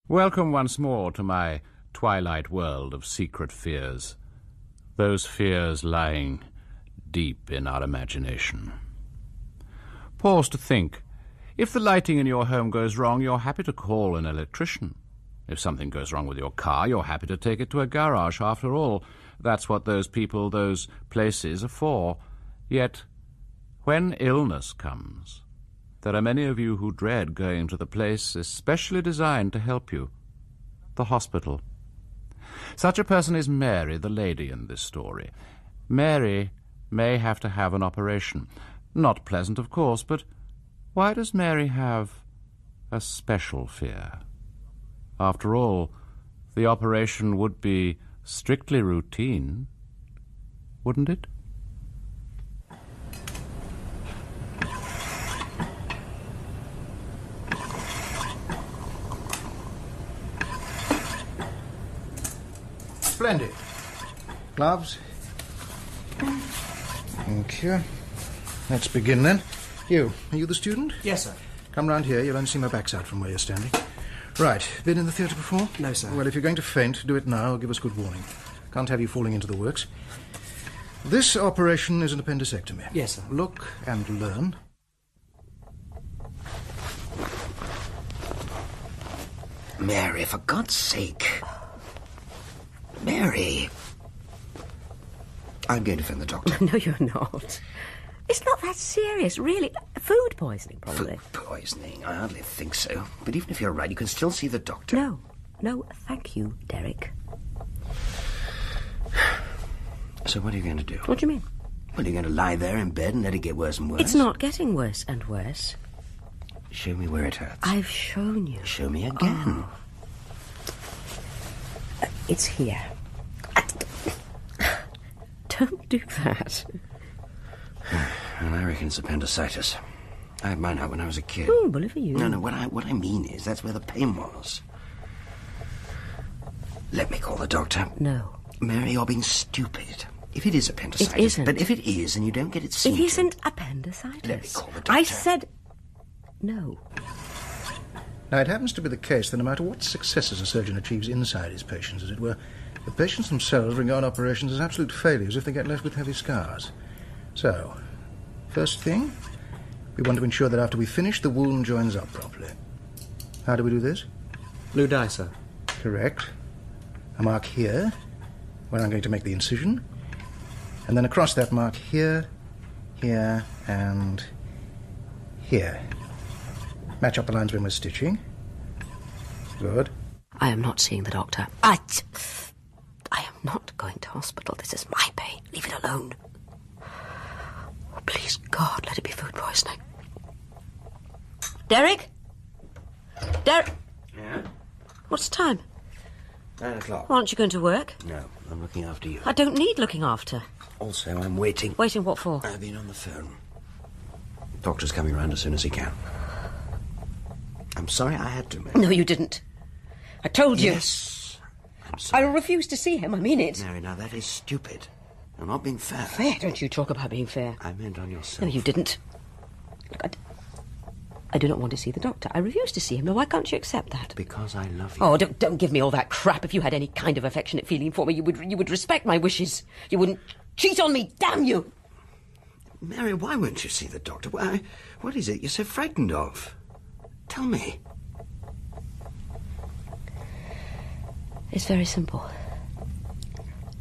Welcome once more to my twilight world of secret fears. Those fears lying deep in our imagination. Pause to think. If the lighting in your home goes wrong, you're happy to call an electrician. If something goes wrong with your car, you're happy to take it to a garage. After all, that's what those people, those places are for. Yet, when illness comes, there are many of you who dread going to the place especially designed to help you, the hospital. Such a person is Mary, the lady in this story. Mary may have to have an operation. Not pleasant, of course, but why does Mary have a special fear? After all, the operation would be strictly routine, wouldn't it? Splendid. Gloves. Thank you. Let's begin then. Are you the student? Yes, sir. Come round here. You'll only see my backside from where you're standing. Right. Been in the theatre before? No, sir. Well, if you're going to faint, do it now. Give us good warning. Can't have you falling into the works. This operation is an appendicectomy. Yes, sir. Look and learn. Mary, for God's sake. Mary. I'm going to phone the doctor. No, you're not. It's not that serious, really. Food poisoning, probably. Food poisoning? I hardly think so. But even if you're right, you can still see the doctor. No, thank you, Derek. So what are you going to do? What do you mean? Well, you're going to lie there in bed and let it get worse and worse? It's not getting worse and worse. Show me where it hurts. I've shown you. Show me again. It's here. Don't do that. Well, I reckon it's appendicitis. I had mine out when I was a kid. Oh, bully for you. No, what I mean is that's where the pain was. Let me call the doctor. No. Mary, you're being stupid. If it is appendicitis... It isn't. But if it is and you don't get it seen It to- isn't appendicitis. Let me call the doctor. I said no. Now, it happens to be the case that no matter what successes a surgeon achieves inside his patients, as it were, the patients themselves regard operations as absolute failures if they get left with heavy scars. So, first thing, we want to ensure that after we finish, the wound joins up properly. How do we do this? Blue dye, sir. Correct. A mark here, where I'm going to make the incision, and then across that mark here, here, and here. Match up the lines when we're stitching. Good. I am not seeing the doctor. I am not going to hospital. This is my pain. Leave it alone. Oh, please, God, let it be food poisoning. Derek? Derek? Yeah? What's the time? 9 o'clock. Aren't you going to work? No, I'm looking after you. I don't need looking after. Also, I'm waiting. Waiting what for? I've been on the phone. Doctor's coming round as soon as he can. I'm sorry I had to, Mary. No, you didn't. I told you. Yes. I'm I sorry. refuse to see him. I mean it. Mary, now that is stupid. I'm not being fair. Fair? Don't you talk about being fair. I meant on yourself. No, you didn't. Look, I do not want to see the doctor. I refuse to see him. Now, why can't you accept that? Because I love you. Oh, don't give me all that crap. If you had any kind of affectionate feeling for me, you would respect my wishes. You wouldn't cheat on me. Damn you! Mary, why won't you see the doctor? Why, what is it you're so frightened of? Tell me. It's very simple.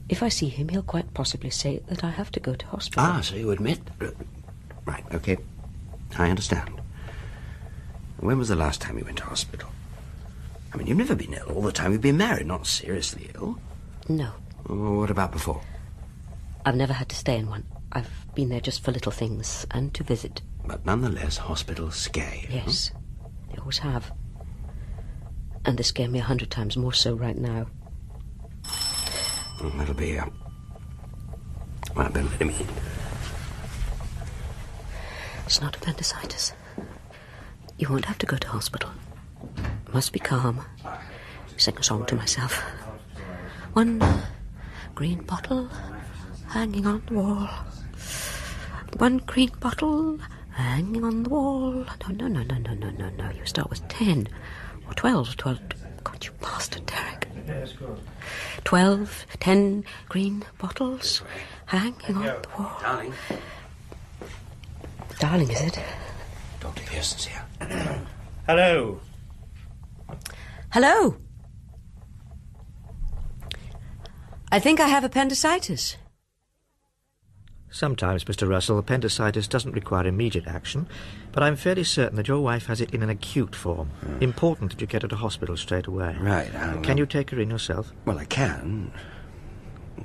If I see him, he'll quite possibly say that I have to go to hospital. Ah, so you admit... Right, okay. I understand. When was the last time you went to hospital? I mean, you've never been ill all the time you've been married, not seriously ill. No. Well, what about before? I've never had to stay in one. I've been there just for little things and to visit. But nonetheless, hospitals scare you. Yes, they always have. And they scare me 100 times more so right now. Well, that'll be, well, I better let him in. It's not appendicitis. You won't have to go to hospital. Must be calm. Sing a song to myself. One green bottle hanging on the wall. One green bottle hanging on the wall. No. You start with 10 or 12. God, You bastard, Derek. 12, 10 green bottles hanging on the wall. Darling. Darling, is it? Dr. Pearson's here. Hello. Hello. I think I have appendicitis. Sometimes, Mr. Russell, appendicitis doesn't require immediate action, but I'm fairly certain that your wife has it in an acute form. Important that you get her to hospital straight away. Right. Can you take her in yourself? Well, I can,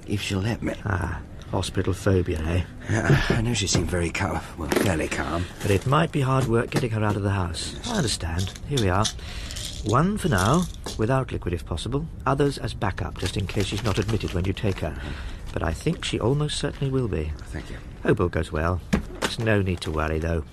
if she'll let me. Hospital phobia, eh? I know she seemed very calm, well, fairly calm. But it might be hard work getting her out of the house. I understand. Here we are. One for now, without liquid if possible. Others as backup, just in case she's not admitted when you take her. But I think she almost certainly will be. Thank you. Hope all goes well. There's no need to worry, though.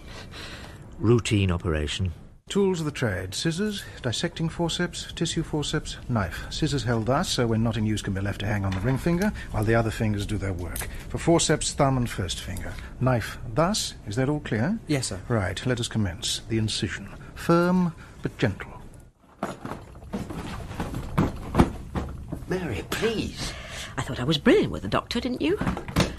Routine operation. Tools of the trade. Scissors, dissecting forceps, tissue forceps, knife. Scissors held thus, so when not in use can be left to hang on the ring finger, while the other fingers do their work. For forceps, thumb and first finger. Knife thus. Is that all clear? Yes, sir. Right, let us commence. The incision. Firm, but gentle. Mary, please. I thought I was brilliant with the doctor, didn't you?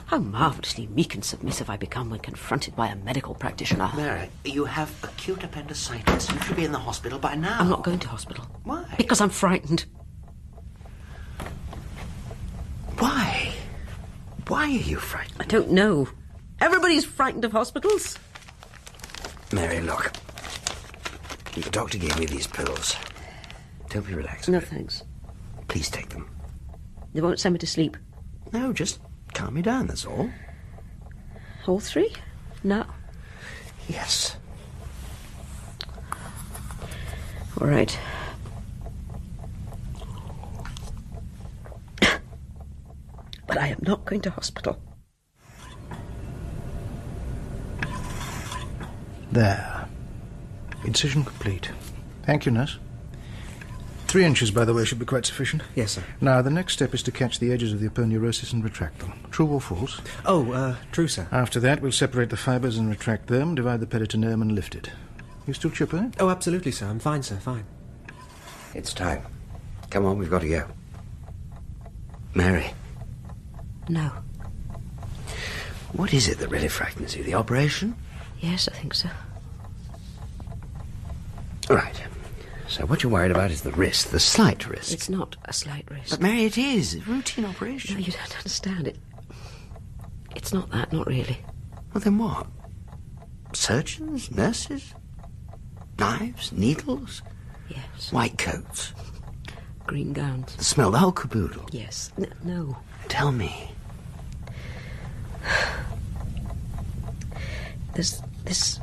How marvellously meek and submissive I become when confronted by a medical practitioner. Mary, you have acute appendicitis. You should be in the hospital by now. I'm not going to hospital. Why? Because I'm frightened. Why? Why are you frightened? I don't know. Everybody's frightened of hospitals. Mary, look. The doctor gave me these pills. To help you relax. No, thanks. Please take them. They won't send me to sleep. No, just calm me down, that's all. All three? No. Yes. All right. But I am not going to hospital. There. Incision complete. Thank you, nurse. 3 inches, by the way, should be quite sufficient. Yes, sir. Now, the next step is to catch the edges of the aponeurosis and retract them. True or false? Oh, true, sir. After that, we'll separate the fibres and retract them, divide the peritoneum and lift it. You still chipper? Oh, absolutely, sir. I'm fine, sir. Fine. It's time. Come on, we've got to go. Mary, No. what is it that really frightens you? The operation? Yes, I think so. Right. So what you're worried about is the risk, the slight risk. It's not a slight risk. But Mary, it is. It's a routine operation. No, you don't understand it. It's not that, not really. Well, then what? Surgeons? Nurses? Knives? Needles? Yes. White coats? Green gowns. The smell, the whole caboodle? Yes. No. Tell me. There's this...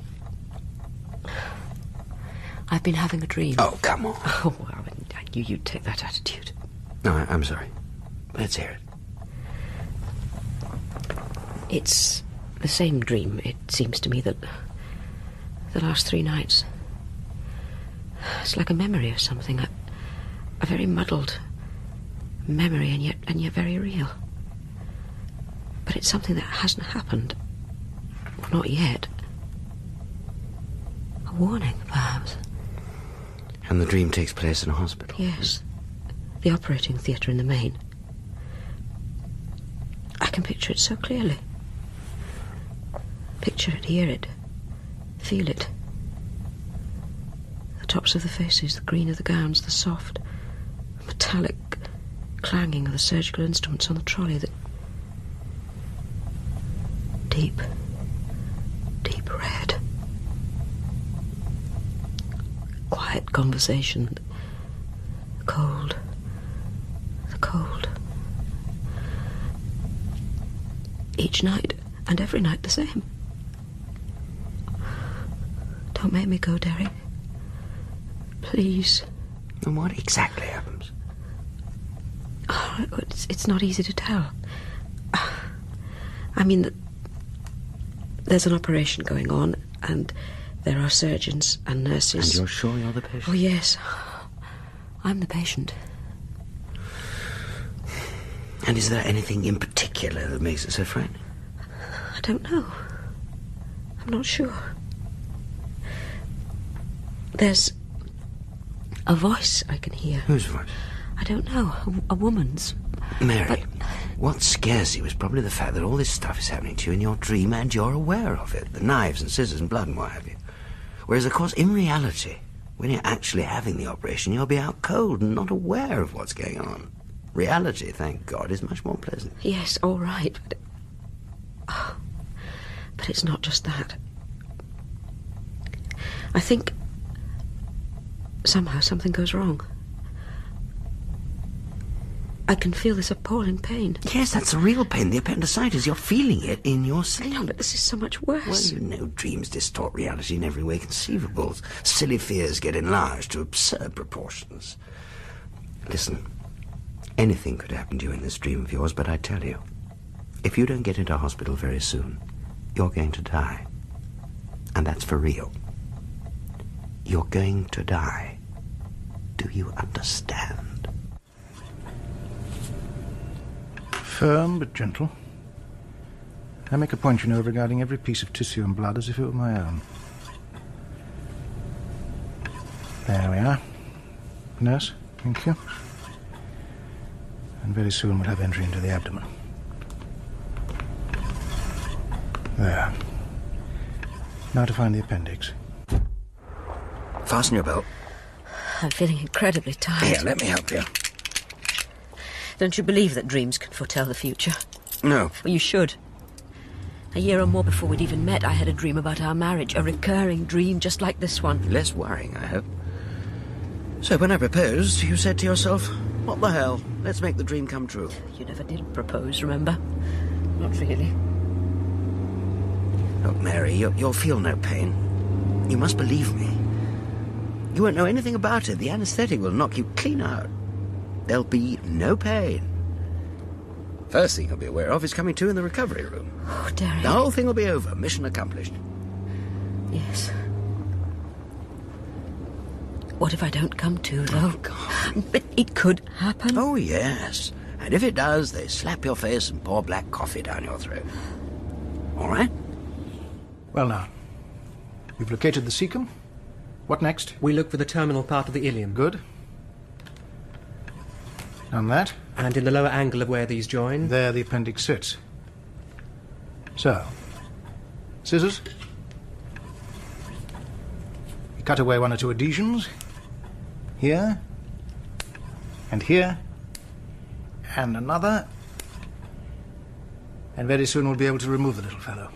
I've been having a dream. Oh, come on. Oh, well, I knew you'd take that attitude. No, I'm sorry. Let's hear it. It's the same dream. It seems to me that the last 3 nights... It's like a memory of something. A very muddled memory, and yet very real. But it's something that hasn't happened. Not yet. A warning, perhaps. And the dream takes place in a hospital? Yes. The operating theatre in the main. I can picture it so clearly. Picture it, hear it, feel it. The tops of the faces, the green of the gowns, the soft, metallic clanging of the surgical instruments on the trolley, the deep red. Quiet conversation. The cold. Each night, and every night the same. Don't make me go, Derek. Please. And what exactly happens? Oh, it's not easy to tell. I mean, there's an operation going on, and there are surgeons and nurses. And you're sure you're the patient? Oh, yes. I'm the patient. And is there anything in particular that makes it so frightening? I don't know. I'm not sure. There's A voice I can hear. Whose voice? I don't know. A woman's. Mary, But- what scares you is probably the fact that all this stuff is happening to you in your dream and you're aware of it. The knives and scissors and blood and what have you. Whereas, of course, in reality, when you're actually having the operation, you'll be out cold and not aware of what's going on. Reality, thank God, is much more pleasant. Yes, all right. But it's not just that. I think somehow something goes wrong. I can feel this appalling pain. Yes, that's the real pain, the appendicitis. You're feeling it in your sleep. No, but this is so much Well, worse. you know dreams distort reality in every way conceivable. Silly fears get enlarged to absurd proportions. Listen, anything could happen to you in this dream of yours, but I tell you, if you don't get into hospital very soon, you're going to die. And that's for real. You're going to die. Do you understand? Firm but gentle. I make a point, you know, of regarding every piece of tissue and blood as if it were my own. There we are. Nurse, thank you. And very soon we'll have entry into the abdomen. There. Now to find the appendix. Fasten your belt. I'm feeling incredibly tired. Here, let me help you. Don't you believe that dreams can foretell the future? No. Well, you should. A year or more before we'd even met, I had a dream about our marriage, a recurring dream just like this one. Less worrying, I hope. So when I proposed, you said to yourself, what the hell? Let's make the dream come true. You never did propose, remember? Not really. Look, Mary, you'll feel no pain. You must believe me. You won't know anything about it. The anaesthetic will knock you clean out. There'll be no pain. First thing you'll be aware of is coming to in the recovery room. Oh, Derek. The whole thing will be over. Mission accomplished. Yes. What if I don't come to, though? Oh, God. But it could happen. Oh, yes. And if it does, they slap your face and pour black coffee down your throat. All right? Well now, you've located the cecum. What next? We look for the terminal part of the ilium. Good. Done that. And in the lower angle of where these join. There the appendix sits. So, scissors. You cut away one or two adhesions. Here. And here. And another. And very soon we'll be able to remove the little fellow.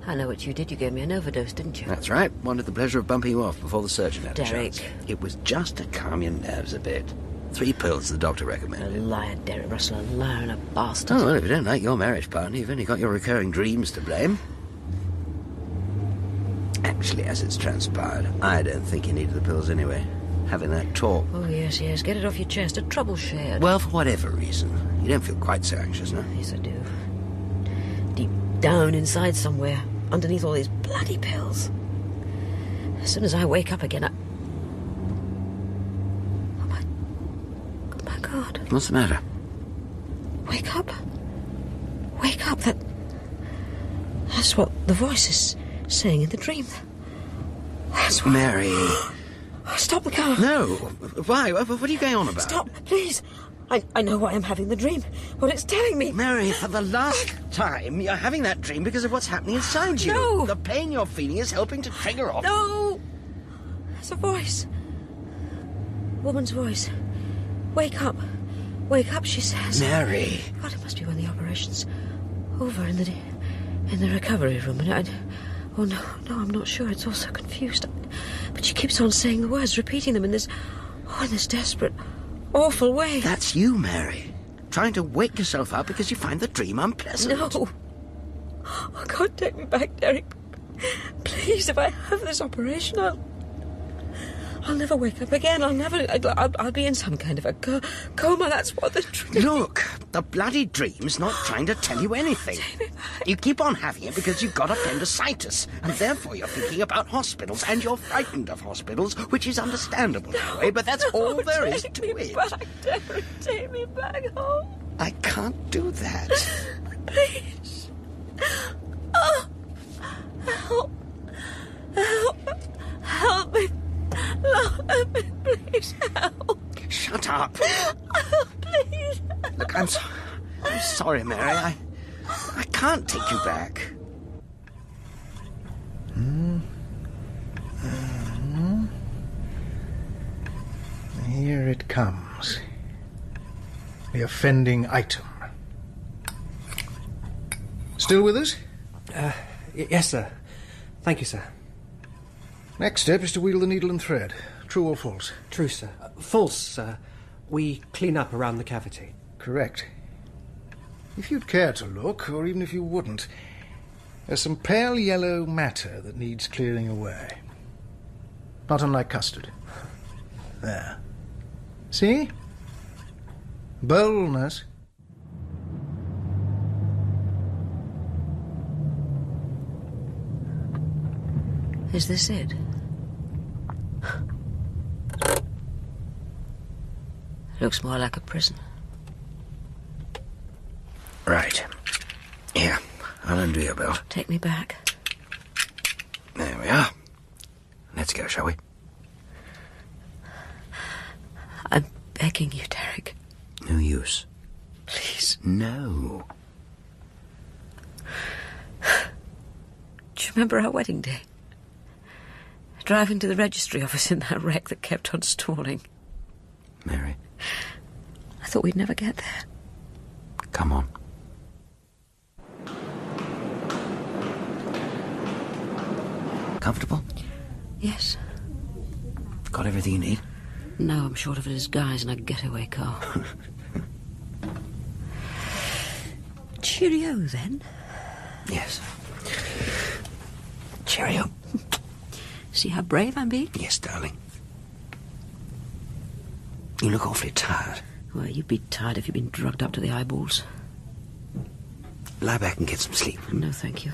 I know what you did. You gave me an overdose, didn't you? That's right. Wanted the pleasure of bumping you off before the surgeon had a Derek. chance. It was just to calm your nerves a bit. 3 pills the doctor A recommended. liar, Derek Russell, a liar and a bastard. Oh, well, if you don't like your marriage partner, you've only got your recurring dreams to blame. Actually, as it's transpired, I don't think you needed the pills anyway. Having that talk. Oh, yes, yes. Get it off your chest. A trouble shared. Well, for whatever reason, you don't feel quite so anxious now. Yes, I do. Deep down inside somewhere, underneath all these bloody pills. As soon as I wake up again, Oh, my God. What's the matter? Wake up. Wake up. That's what the voice is saying in the dream. That's what... Mary. Stop the car. No. Why? What are you going on about? Stop, please. I know why I'm having the dream. What it's telling me. Mary, for the last time, you're having that dream because of what's happening inside you. No. The pain you're feeling is helping to trigger off. No! There's a voice. Woman's voice. Wake up. Wake up, she says. Mary. God, it must be when the operation's over in the recovery room. And oh, no, I'm not sure. It's all so confused. But she keeps on saying the words, repeating them in this desperate, awful way. That's you, Mary. Trying to wake yourself up because you find the dream unpleasant. No. Oh, God, take me back, Derek. Please, if I have this operation, I'll never wake up again. I'll be in some kind of a coma. That's what the dream... Look, the bloody dream's not trying to tell you anything. You keep on having it because you've got appendicitis, and therefore you're thinking about hospitals, and you're frightened of hospitals, which is understandable in a way, but that's all there is to Take me it. back, Derek. Take me back home. I can't do that. Please. Oh, help. Help. Help me. Help me. Please help. Shut up. Please. Look, I'm sorry, Mary. I can't take you back. Here it comes. The offending item. Still with us? Yes, sir. Thank you, sir. Next step is to wheel the needle and thread. True or false? True, sir. False, sir. We clean up around the cavity. Correct. If you'd care to look, or even if you wouldn't, there's some pale yellow matter that needs clearing away. Not unlike custard. There. See? Boldness. Is this it? Looks more like a prison. Right. Here, I'll undo your belt. Take me back. There we are. Let's go, shall we? I'm begging you, Derek. No use. Please. No. Do you remember our wedding day? Driving to the registry office in that wreck that kept on stalling. Mary, I thought we'd never get there. come on. Comfortable? Yes. Got everything you need? No, I'm short of a disguise and a getaway car. Cheerio, then. Yes. Cheerio. See how brave I'm being? Yes, darling. You look awfully tired. Well, you'd be tired if you'd been drugged up to the eyeballs. Lie back and get some sleep. No, thank you.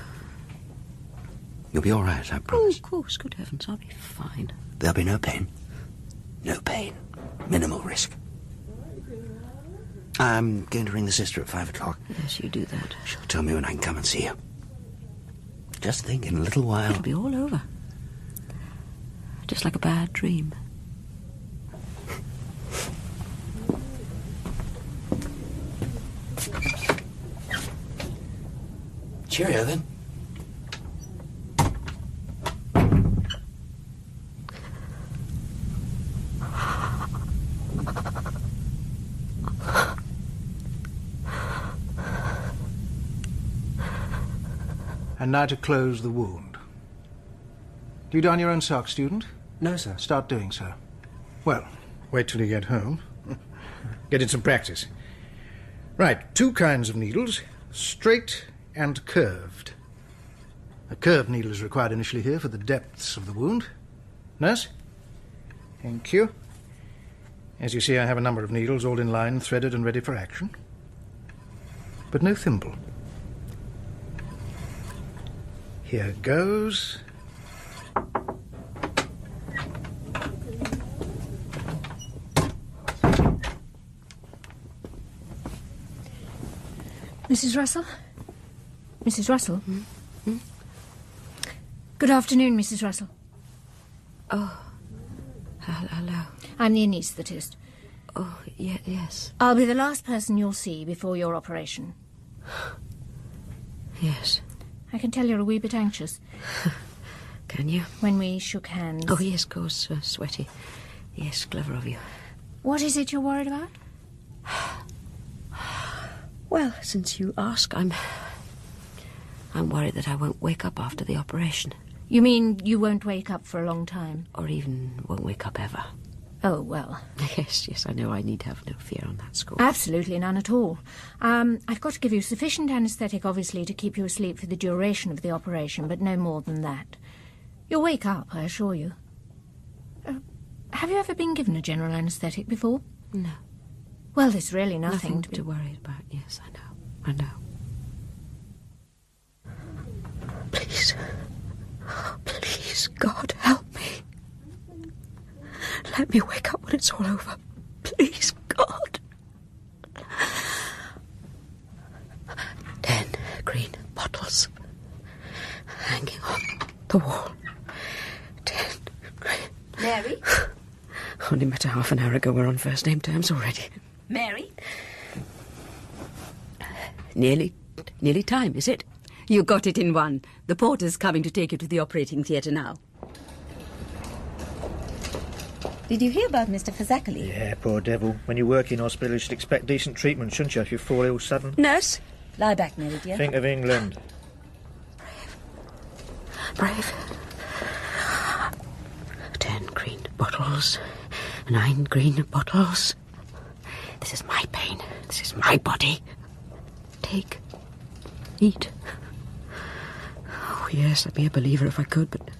You'll be all right, I Oh, promise. of course. Good heavens, I'll be fine. There'll be no pain. No pain. Minimal risk. I'm going to ring the sister at 5 o'clock. Yes, you do that. She'll tell me when I can come and see you. Just think, in a little while... It'll be all over. Just like a bad dream. Cheerio, then. And now to close the wound. Do you darn your own socks, student? No, sir. Start doing so. Well, wait till you get home. Get in some practice. Right, 2 kinds of needles, straight and curved. A curved needle is required initially here for the depths of the wound. Nurse? Thank you. As you see, I have a number of needles all in line, threaded and ready for action. But no thimble. Here goes. Mrs. Russell? Mrs. Russell? Good afternoon, Mrs. Russell. Oh, hello. I'm the anaesthetist. Oh, yes. I'll be the last person you'll see before your operation. Yes. I can tell you're a wee bit anxious. Can you? When we shook hands. Oh, yes, of course. Sweaty. Yes, clever of you. What is it you're worried about? Well, since you ask, I'm worried that I won't wake up after the operation. You mean you won't wake up for a long time? Or even won't wake up ever. Oh, well. Yes, I know I need have no fear on that score. Absolutely none at all. I've got to give you sufficient anaesthetic, obviously, to keep you asleep for the duration of the operation, but no more than that. You'll wake up, I assure you. Have you ever been given a general anaesthetic before? No. Well, there's really nothing, Nothing to worry about. Yes, I know. Please, God, help me. Let me wake up when it's all over. Please, God. 10 green bottles hanging on the wall. 10 green... Mary? Only met her half an hour ago. We're on first name terms already. Mary? Nearly time, is it? You got it in one. The porter's coming to take you to the operating theatre now. Did you hear about Mr. Fazakerly? Yeah, poor devil. When you work in hospital, you should expect decent treatment, shouldn't you, if you fall ill sudden? Nurse? Lie back, Mary, dear. Think of England. Brave. 10 green bottles. 9 green bottles. This is my pain. This is my body. Take. Eat. Oh, yes, I'd be a believer if I could, but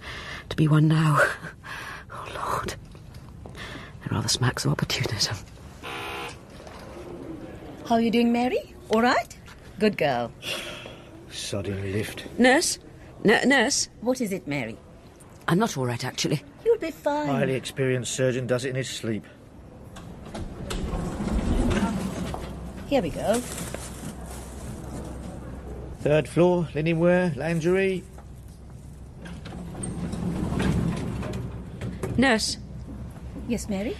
to be one now... Oh, Lord. It rather smacks of opportunism. How are you doing, Mary? All right? Good girl. Sodding lift. Nurse? Nurse? What is it, Mary? I'm not all right, actually. You'll be fine. Highly experienced surgeon does it in his sleep. Here we go. 3rd floor, linenware, lingerie. Nurse, Yes, Mary?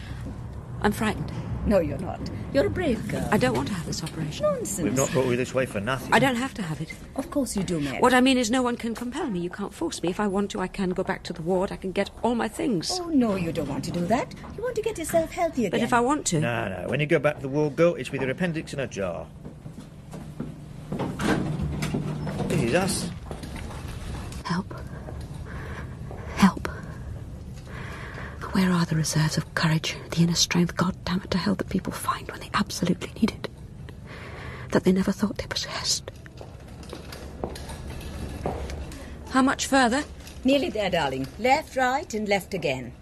I'm frightened. No, you're not. You're a brave girl. I don't want to have this operation. Nonsense. We've not brought you this way for nothing. I don't have to have it. Of course you do, Mary. What I mean is no one can compel me. You can't force me. If I want to, I can go back to the ward. I can get all my things. Oh, no, you don't want to do that. You want to get yourself healthy again. But if I want to... No. When you go back to the ward, girl, it's with your appendix in a jar. This is us. Help. Help. Where are the reserves of courage, the inner strength, God damn it, to hell that people find when they absolutely need it? That they never thought they possessed. How much further? Nearly there, darling. Left, right, and left again.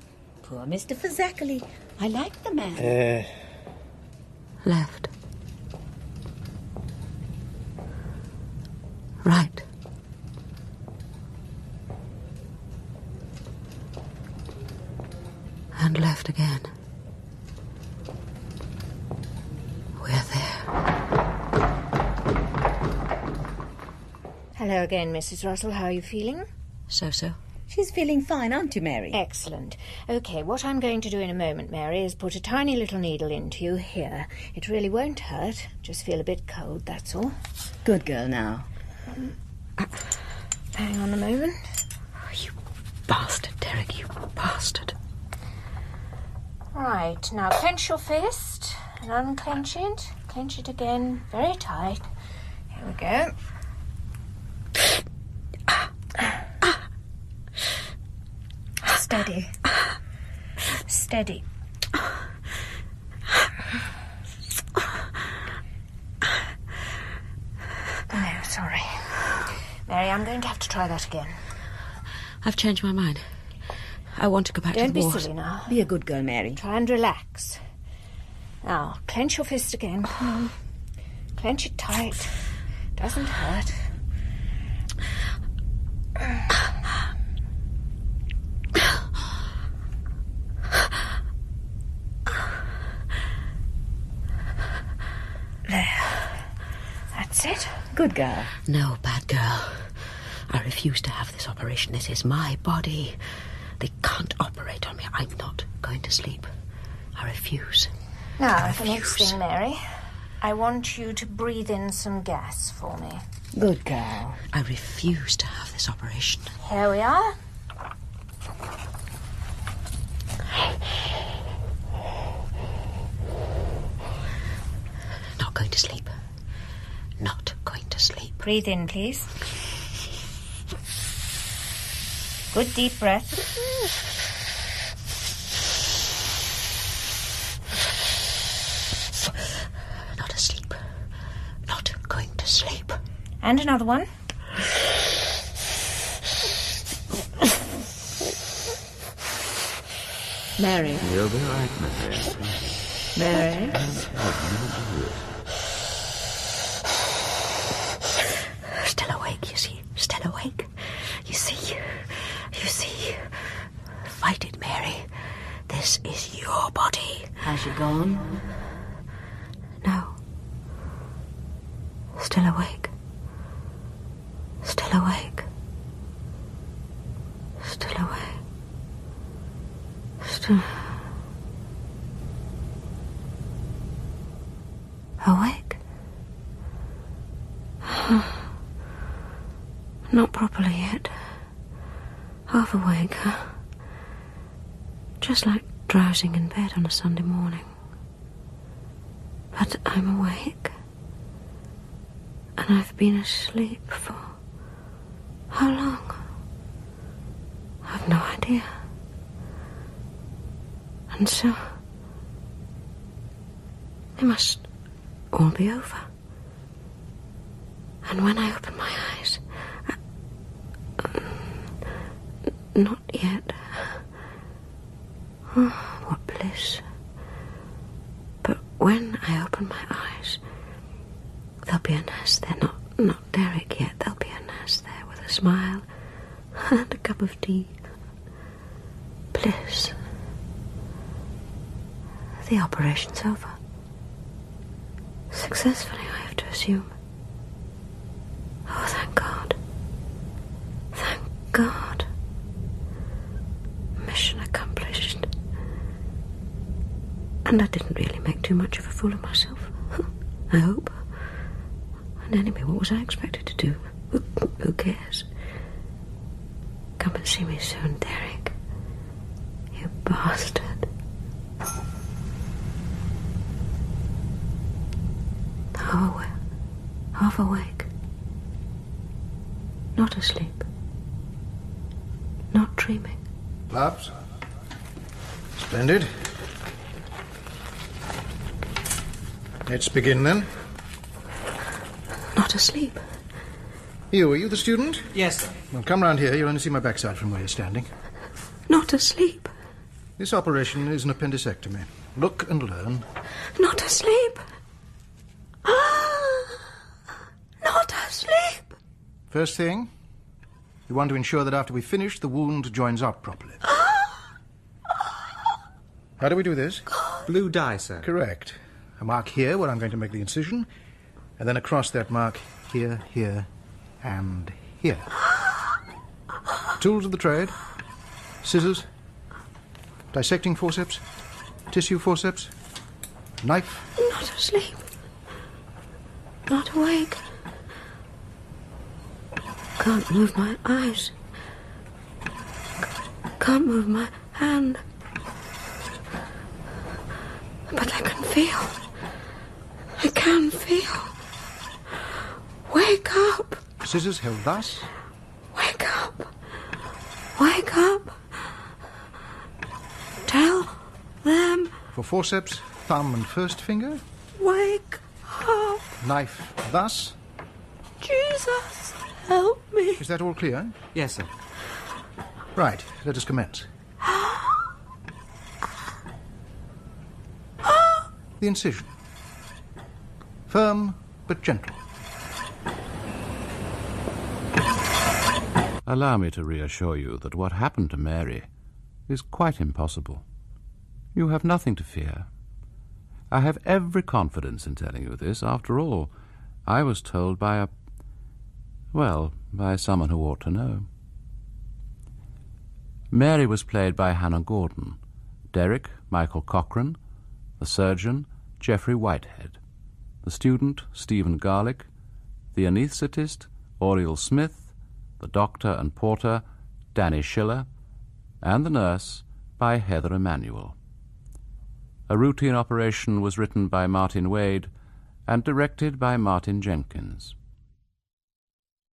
Poor Mr. Fazakerly. I like the man. Left. Right. And left again. We're there. Hello again, Mrs. Russell. How are you feeling? So-so. She's feeling fine, aren't you, Mary? Excellent. OK, what I'm going to do in a moment, Mary, is put a tiny little needle into you here. It really won't hurt. Just feel a bit cold, that's all. Good girl now. Hang on a moment. You bastard, Derek, you bastard. Right, now clench your fist and unclench it. Clench it again, very tight. Here we go. Steady. Steady. No, sorry. Mary, I'm going to have to try that again. I've changed my mind. I want to go back Don't to the be ward. silly now. Be a good girl, Mary. Try and relax. Now, clench your fist again. Come on. Clench it tight. Doesn't hurt. There. That's it. Good girl. No, bad girl. I refuse to have this operation. This is my body. They can't operate on me. I'm not going to sleep. I refuse. Now, the next thing, Mary. I want you to breathe in some gas for me. Good girl. I refuse to have this operation. Here we are. Not going to sleep. Not going to sleep. Breathe in, please. Good deep breath. Not asleep. Not going to sleep. And another one. Mary. You'll be right, Mary. Mary. Still awake, you see. Still awake. You see. You see. Fight it, Mary. This is your body. Has she gone? No. Still awake. Still awake. Still awake. Still... Awake? Not properly yet. Half awake, huh? Just like drowsing in bed on a Sunday morning. But I'm awake. And I've been asleep for... how long? I've no idea. And so... it must all be over. And when I open my eyes... not yet. Oh, what bliss. But when I open my eyes, there'll be a nurse there. Not Derek yet. There'll be a nurse there with a smile and a cup of tea. Bliss. The operation's over. Successfully, I have to assume. Oh, thank God. Thank God. Mission accomplished. And I didn't really make too much of a fool of myself. I hope. And anyway, what was I expected to do? Who cares? Come and see me soon, Derek. You bastard. Half awake. Not asleep. Not dreaming. Labs? Splendid. Let's begin then. Not asleep. Are you the student? Yes, sir. Well, come round here. You'll only see my backside from where you're standing. Not asleep. This operation is an appendicectomy. Look and learn. Not asleep. Not asleep. First thing, we want to ensure that after we finish, the wound joins up properly. How do we do this? Blue dye, sir. Correct. A mark here where I'm going to make the incision, and then across that mark here, here, and here. Tools of the trade. Scissors. Dissecting forceps. Tissue forceps. Knife. Not asleep. Not awake. Can't move my eyes. Can't move my hand. But I can feel. I can feel. Wake up. Scissors held thus. Wake up. Wake up. Tell them. For forceps, thumb and first finger. Wake up. Knife thus. Jesus, help me. Is that all clear? Yes, sir. Right, let us commence. The incision. Firm but gentle. Allow me to reassure you that what happened to Mary is quite impossible. You have nothing to fear. I have every confidence in telling you this. After all, I was told by by someone who ought to know. Mary was played by Hannah Gordon, Derek, Michael Cochran, the surgeon, Geoffrey Whitehead, the student, Stephen Garlick, the anaesthetist, Oriel Smith, the doctor and porter, Danny Schiller, and the nurse by Heather Emanuel. A routine operation was written by Martin Wade and directed by Martin Jenkins.